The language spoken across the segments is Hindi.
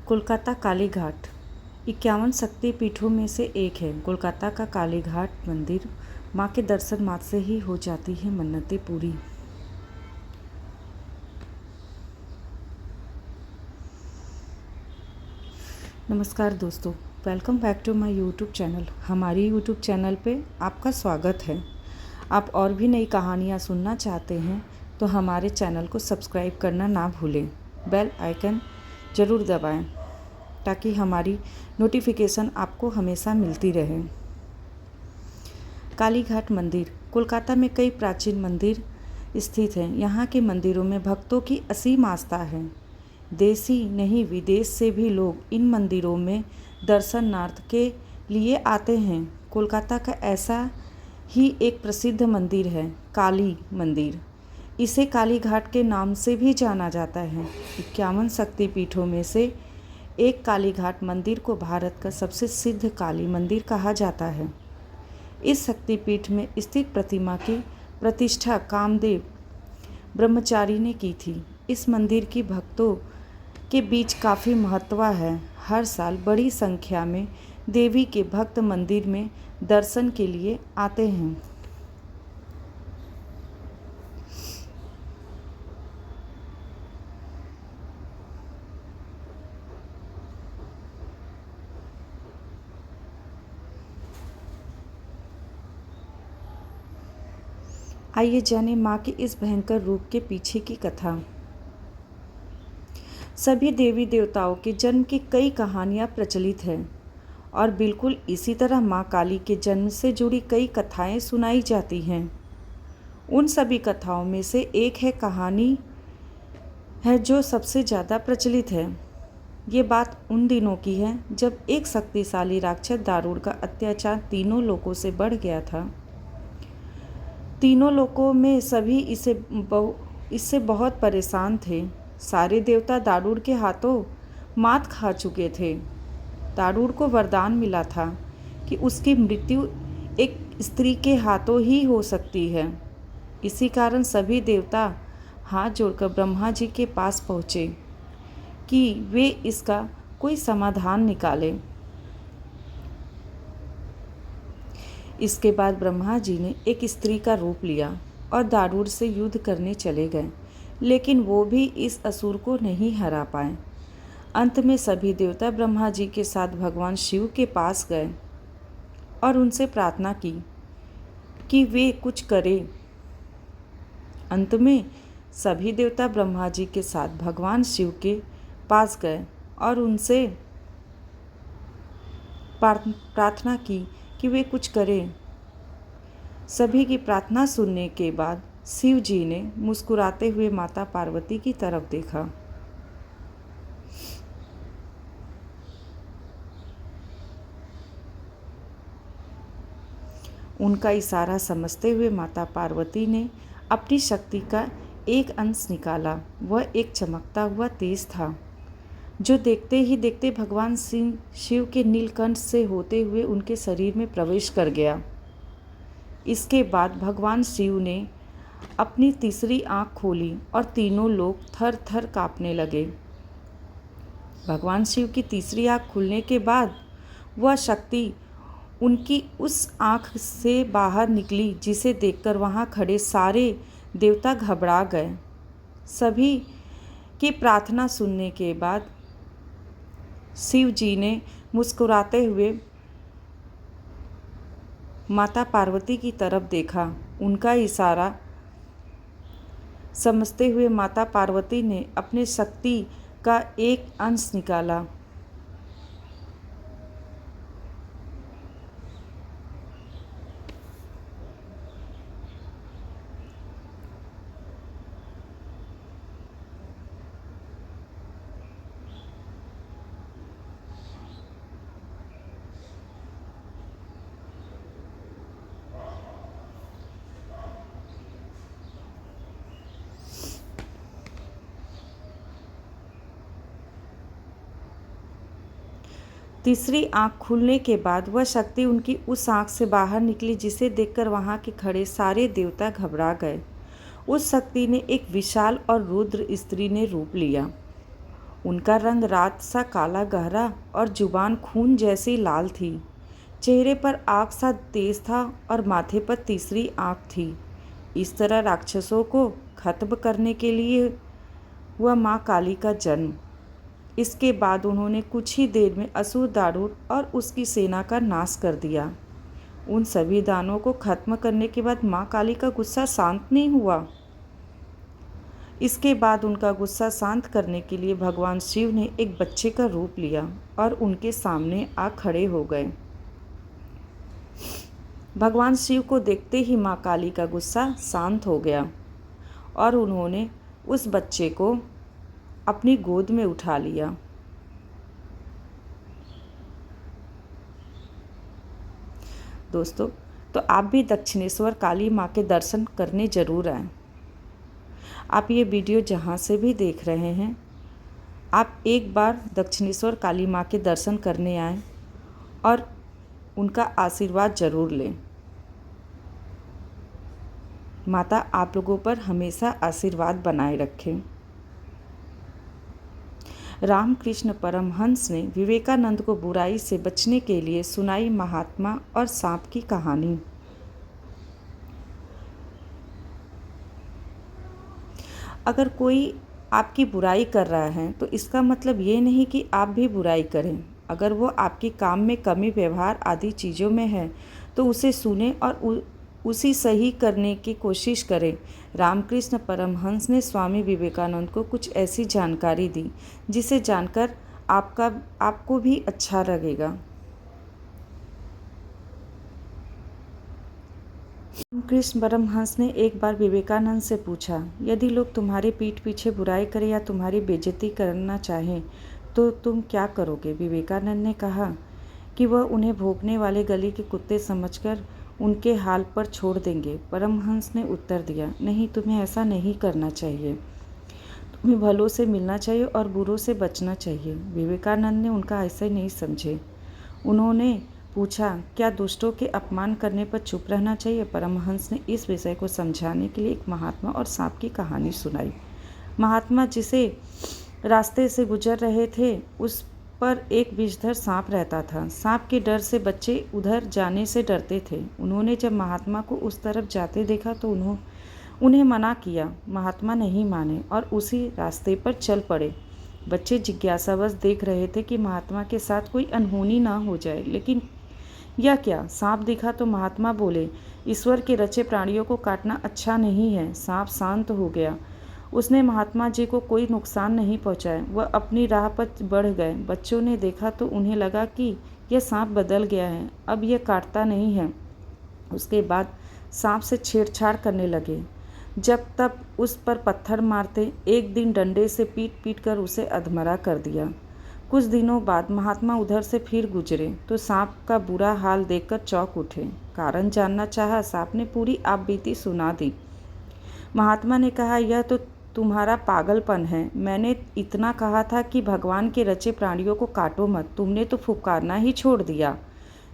कोलकाता काली घाट 51 शक्तिपीठों में से एक है। कोलकाता का काली घाट मंदिर मां के दर्शन मात्र से ही हो जाती है मन्नतें पूरी। नमस्कार दोस्तों, welcome back to my YouTube channel. हमारी यूट्यूब चैनल पे आपका स्वागत है। आप और भी नई कहानियाँ सुनना चाहते हैं तो हमारे चैनल को सब्सक्राइब करना ना भूलें। बेल आइकन ज़रूर दबाएं ताकि हमारी नोटिफिकेशन आपको हमेशा मिलती रहे। काली घाट मंदिर कोलकाता में कई प्राचीन मंदिर स्थित हैं। यहाँ के मंदिरों में भक्तों की असीम आस्था है। देशी नहीं विदेश से भी लोग इन मंदिरों में दर्शनार्थ के लिए आते हैं। कोलकाता का ऐसा ही एक प्रसिद्ध मंदिर है काली मंदिर। इसे काली घाट के नाम से भी जाना जाता है। 51 शक्तिपीठों में से एक काली घाट मंदिर को भारत का सबसे सिद्ध काली मंदिर कहा जाता है। इस शक्तिपीठ में स्थित प्रतिमा की प्रतिष्ठा कामदेव ब्रह्मचारी ने की थी। इस मंदिर की भक्तों के बीच काफ़ी महत्व है। हर साल बड़ी संख्या में देवी के भक्त मंदिर में दर्शन के लिए आते हैं। आइए जानें माँ के इस भयंकर रूप के पीछे की कथा। सभी देवी देवताओं के जन्म की कई कहानियाँ प्रचलित हैं और बिल्कुल इसी तरह माँ काली के जन्म से जुड़ी कई कथाएं सुनाई जाती हैं। उन सभी कथाओं में से एक है कहानी है जो सबसे ज़्यादा प्रचलित है। ये बात उन दिनों की है जब एक शक्तिशाली राक्षस दारुण का अत्याचार तीनों लोकों से बढ़ गया था। तीनों लोकों में सभी इससे बहुत परेशान थे। सारे देवता दारुण के हाथों मात खा चुके थे। दारुण को वरदान मिला था कि उसकी मृत्यु एक स्त्री के हाथों ही हो सकती है। इसी कारण सभी देवता हाथ जोड़कर ब्रह्मा जी के पास पहुँचे कि वे इसका कोई समाधान निकालें। इसके बाद ब्रह्मा जी ने एक स्त्री का रूप लिया और दारुण से युद्ध करने चले गए, लेकिन वो भी इस असुर को नहीं हरा पाए। अंत में सभी देवता ब्रह्मा जी के साथ भगवान शिव के पास गए और उनसे प्रार्थना की कि वे कुछ करें। अंत में सभी देवता ब्रह्मा जी के साथ भगवान शिव के पास गए और उनसे प्रार्थना की कि वे कुछ करें। सभी की प्रार्थना सुनने के बाद शिव जी ने मुस्कुराते हुए माता पार्वती की तरफ देखा। उनका इशारा समझते हुए माता पार्वती ने अपनी शक्ति का एक अंश निकाला। वह एक चमकता हुआ तेज था जो देखते ही देखते भगवान शिव के नीलकंठ से होते हुए उनके शरीर में प्रवेश कर गया। इसके बाद भगवान शिव ने अपनी तीसरी आंख खोली और तीनों लोग थर थर कांपने लगे। भगवान शिव की तीसरी आंख खुलने के बाद वह शक्ति उनकी उस आंख से बाहर निकली जिसे देखकर वहां खड़े सारे देवता घबरा गए। सभी की प्रार्थना सुनने के बाद शिव जी ने मुस्कुराते हुए माता पार्वती की तरफ देखा। उनका इशारा समझते हुए माता पार्वती ने अपने शक्ति का एक अंश निकाला। तीसरी आंख खुलने के बाद वह शक्ति उनकी उस आंख से बाहर निकली जिसे देखकर वहां के खड़े सारे देवता घबरा गए। उस शक्ति ने एक विशाल और रुद्र स्त्री ने रूप लिया। उनका रंग रात सा काला गहरा और जुबान खून जैसी लाल थी। चेहरे पर आग सा तेज था और माथे पर तीसरी आंख थी। इस तरह राक्षसों को खत्म करने के लिए हुआ माँ काली का जन्म। इसके बाद उन्होंने कुछ ही देर में असुर दारुर और उसकी सेना का नाश कर दिया। उन सभी दानों को खत्म करने के बाद माँ काली का गुस्सा शांत नहीं हुआ। इसके बाद उनका गुस्सा शांत करने के लिए भगवान शिव ने एक बच्चे का रूप लिया और उनके सामने आ खड़े हो गए। भगवान शिव को देखते ही माँ काली का गुस्सा शांत हो गया और उन्होंने उस बच्चे को अपनी गोद में उठा लिया। दोस्तों, तो आप भी दक्षिणेश्वर काली माँ के दर्शन करने ज़रूर आएं। आप ये वीडियो जहाँ से भी देख रहे हैं, आप एक बार दक्षिणेश्वर काली माँ के दर्शन करने आएं और उनका आशीर्वाद ज़रूर लें। माता आप लोगों पर हमेशा आशीर्वाद बनाए रखें। रामकृष्ण परमहंस ने विवेकानंद को बुराई से बचने के लिए सुनाई महात्मा और सांप की कहानी। अगर कोई आपकी बुराई कर रहा है तो इसका मतलब ये नहीं कि आप भी बुराई करें। अगर वो आपके काम में कमी, व्यवहार आदि चीज़ों में है तो उसे सुने और उसी सही करने की कोशिश करें। रामकृष्ण परमहंस ने स्वामी विवेकानंद को कुछ ऐसी जानकारी दी जिसे जानकर आपको भी अच्छा लगेगा। रामकृष्ण परमहंस ने एक बार विवेकानंद से पूछा, यदि लोग तुम्हारी पीठ पीछे बुराई करें या तुम्हारी बेइज्जती करना चाहें तो तुम क्या करोगे? विवेकानंद ने कहा कि वह उन्हें भौंकने वाले गली के कुत्ते समझकर उनके हाल पर छोड़ देंगे। परमहंस ने उत्तर दिया, नहीं, तुम्हें ऐसा नहीं करना चाहिए। तुम्हें भलों से मिलना चाहिए और बुरों से बचना चाहिए। विवेकानंद ने उनका ऐसे नहीं समझे। उन्होंने पूछा, क्या दुष्टों के अपमान करने पर चुप रहना चाहिए? परमहंस ने इस विषय को समझाने के लिए एक महात्मा और सांप की कहानी सुनाई। महात्मा जिसे रास्ते से गुजर रहे थे उस पर एक विषधर सांप रहता था। सांप के डर से बच्चे उधर जाने से डरते थे। उन्होंने जब महात्मा को उस तरफ जाते देखा तो उन्हें मना किया। महात्मा नहीं माने और उसी रास्ते पर चल पड़े। बच्चे जिज्ञासावश देख रहे थे कि महात्मा के साथ कोई अनहोनी ना हो जाए, लेकिन यह क्या? सांप दिखा तो महात्मा बोले, ईश्वर के रचे प्राणियों को काटना अच्छा नहीं है। सांप शांत हो गया। उसने महात्मा जी को कोई नुकसान नहीं पहुंचाया। वह अपनी राह पर बढ़ गए। बच्चों ने देखा तो उन्हें लगा कि यह सांप बदल गया है, अब यह काटता नहीं है। उसके बाद सांप से छेड़छाड़ करने लगे। जब तब उस पर पत्थर मारते, एक दिन डंडे से पीट पीट कर उसे अधमरा कर दिया। कुछ दिनों बाद महात्मा उधर से फिर गुजरे तो सांप का बुरा हाल देखकर चौंक उठे। कारण जानना चाहा। सांप ने पूरी आपबीती सुना दी। महात्मा ने कहा, यह तो तुम्हारा पागलपन है। मैंने इतना कहा था कि भगवान के रचे प्राणियों को काटो मत, तुमने तो फुफकारना ही छोड़ दिया।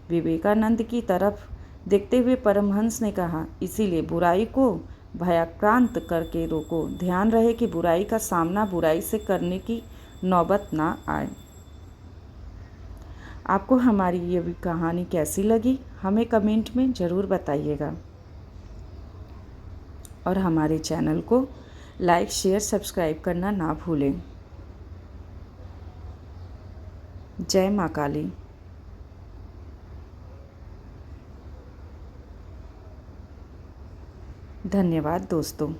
विवेकानंद की तरफ देखते हुए परमहंस ने कहा, इसीलिए बुराई को भयाक्रांत करके रोको। ध्यान रहे कि बुराई का सामना बुराई से करने की नौबत ना आए। आपको हमारी ये कहानी कैसी लगी हमें कमेंट में ज़रूर बताइएगा और हमारे चैनल को लाइक, शेयर, सब्सक्राइब करना ना भूलें। जय माँ काली। धन्यवाद दोस्तों।